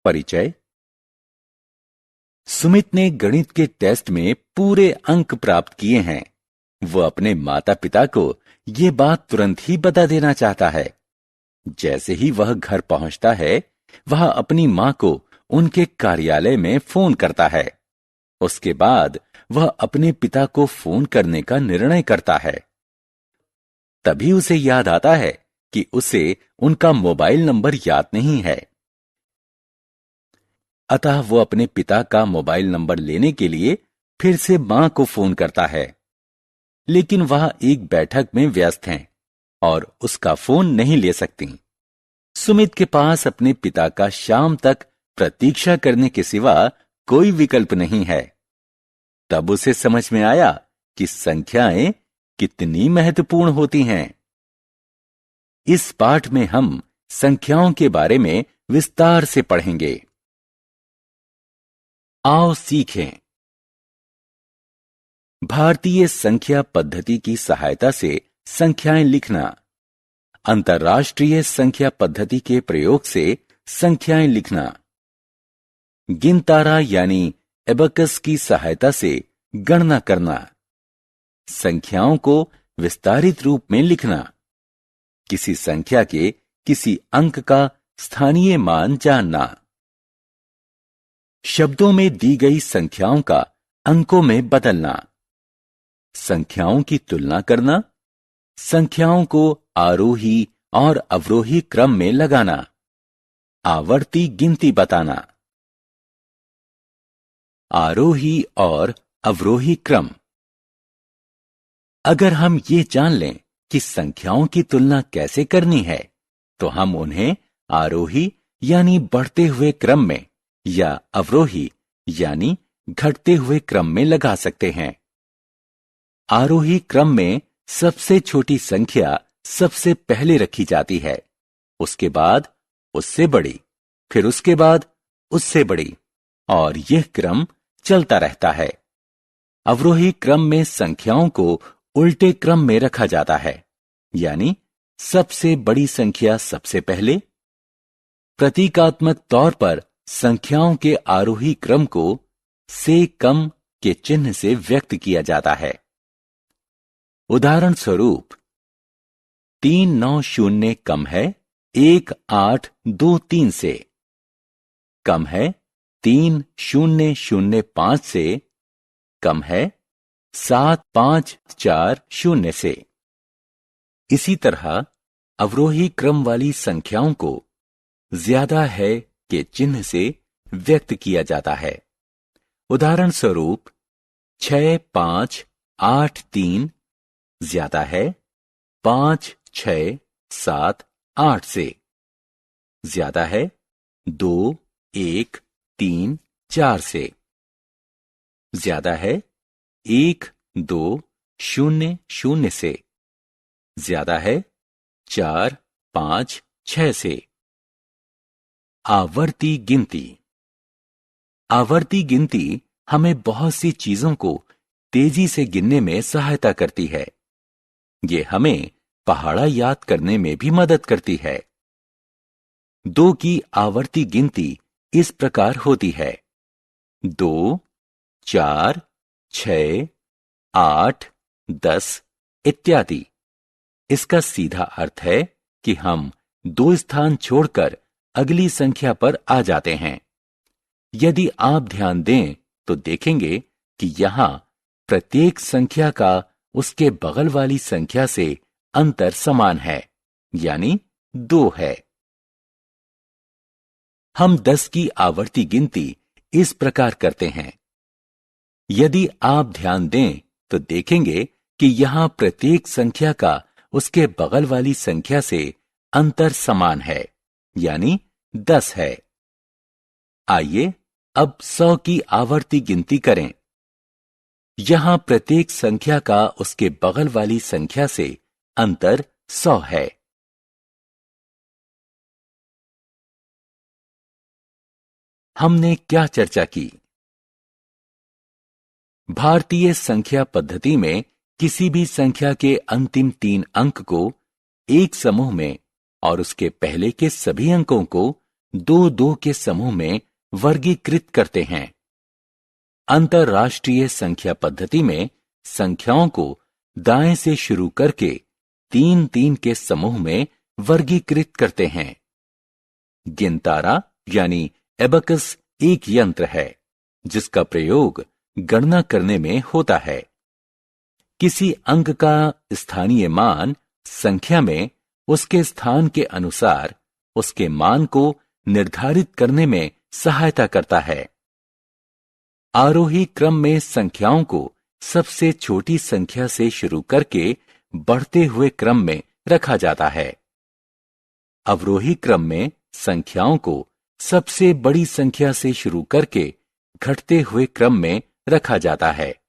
परिचय। सुमित ने गणित के टेस्ट में पूरे अंक प्राप्त किए हैं। वो अपने माता पिता को ये बात तुरंत ही बता देना चाहता है। जैसे ही वह घर पहुंचता है, वह अपनी मां को उनके कार्यालय में फोन करता है। उसके बाद वह अपने पिता को फोन करने का निर्णय करता है। तभी उसे याद आता है कि उसे उनका मोबाइल नंबर याद नहीं है। अतः वो अपने पिता का मोबाइल नंबर लेने के लिए फिर से मां को फोन करता है, लेकिन वह एक बैठक में व्यस्त हैं और उसका फोन नहीं ले सकती। सुमित के पास अपने पिता का शाम तक प्रतीक्षा करने के सिवा कोई विकल्प नहीं है। तब उसे समझ में आया कि संख्याएं कितनी महत्वपूर्ण होती हैं। इस पाठ में हम संख्याओं के बारे में विस्तार से पढ़ेंगे। आओ सीखें। भारतीय संख्या पद्धति की सहायता से संख्याएं लिखना। अंतर्राष्ट्रीय संख्या पद्धति के प्रयोग से संख्याएं लिखना। गिनतारा यानी एबकस की सहायता से गणना करना। संख्याओं को विस्तारित रूप में लिखना। किसी संख्या के किसी अंक का स्थानीय मान जानना। शब्दों में दी गई संख्याओं का अंकों में बदलना। संख्याओं की तुलना करना। संख्याओं को आरोही और अवरोही क्रम में लगाना। आवर्ती गिनती बताना। आरोही और अवरोही क्रम। अगर हम ये जान लें कि संख्याओं की तुलना कैसे करनी है, तो हम उन्हें आरोही यानी बढ़ते हुए क्रम में या अवरोही यानी घटते हुए क्रम में लगा सकते हैं। आरोही क्रम में सबसे छोटी संख्या सबसे पहले रखी जाती है, उसके बाद उससे बड़ी, फिर उसके बाद उससे बड़ी, और यह क्रम चलता रहता है। अवरोही क्रम में संख्याओं को उल्टे क्रम में रखा जाता है, यानी सबसे बड़ी संख्या सबसे पहले। प्रतीकात्मक तौर पर संख्याओं के आरोही क्रम को से कम के चिन्ह से व्यक्त किया जाता है। उदाहरण स्वरूप 390 कम है 1823 से, कम है 3005 से, कम है 7540 से। इसी तरह अवरोही क्रम वाली संख्याओं को ज्यादा है के चिन्ह से व्यक्त किया जाता है। उदाहरण स्वरूप 6583 ज्यादा है 5678 से, ज्यादा है 2134 से, ज्यादा है 1200 से, ज्यादा है 456 से। आवर्ती गिनती। आवर्ती गिनती हमें बहुत सी चीजों को तेजी से गिनने में सहायता करती है। ये हमें पहाड़ा याद करने में भी मदद करती है। 2 की आवर्ती गिनती इस प्रकार होती है: 2, 4, 6, 8, 10 इत्यादि। इसका सीधा अर्थ है कि हम 2 स्थान छोड़कर अगली संख्या पर आ जाते हैं। यदि आप ध्यान दें तो देखेंगे कि यहां प्रत्येक संख्या का उसके बगल वाली संख्या से अंतर समान है, यानी 2 है। हम 10 की आवर्ती गिनती इस प्रकार करते हैं। यदि आप ध्यान दें तो देखेंगे कि यहां प्रत्येक संख्या का उसके बगल वाली संख्या से अंतर समान है, यानी 10 है। आइए अब 100 की आवर्ती गिनती करें। यहां प्रत्येक संख्या का उसके बगल वाली संख्या से अंतर 100 है। हमने क्या चर्चा की? भारतीय संख्या पद्धति में किसी भी संख्या के अंतिम 3 अंक को एक समूह में और उसके पहले के सभी अंकों को दो दो के समूह में वर्गीकृत करते हैं। अंतरराष्ट्रीय संख्या पद्धति में संख्याओं को दाएं से शुरू करके 3-3 के समूह में वर्गीकृत करते हैं। गिनतारा यानी एबकस एक यंत्र है जिसका प्रयोग गणना करने में होता है। किसी अंक का स्थानीय मान संख्या में उसके स्थान के अनुसार उसके मान को निर्धारित करने में सहायता करता है। आरोही क्रम में संख्याओं को सबसे छोटी संख्या से शुरू करके बढ़ते हुए क्रम में रखा जाता है। अवरोही क्रम में संख्याओं को सबसे बड़ी संख्या से शुरू करके घटते हुए क्रम में रखा जाता है।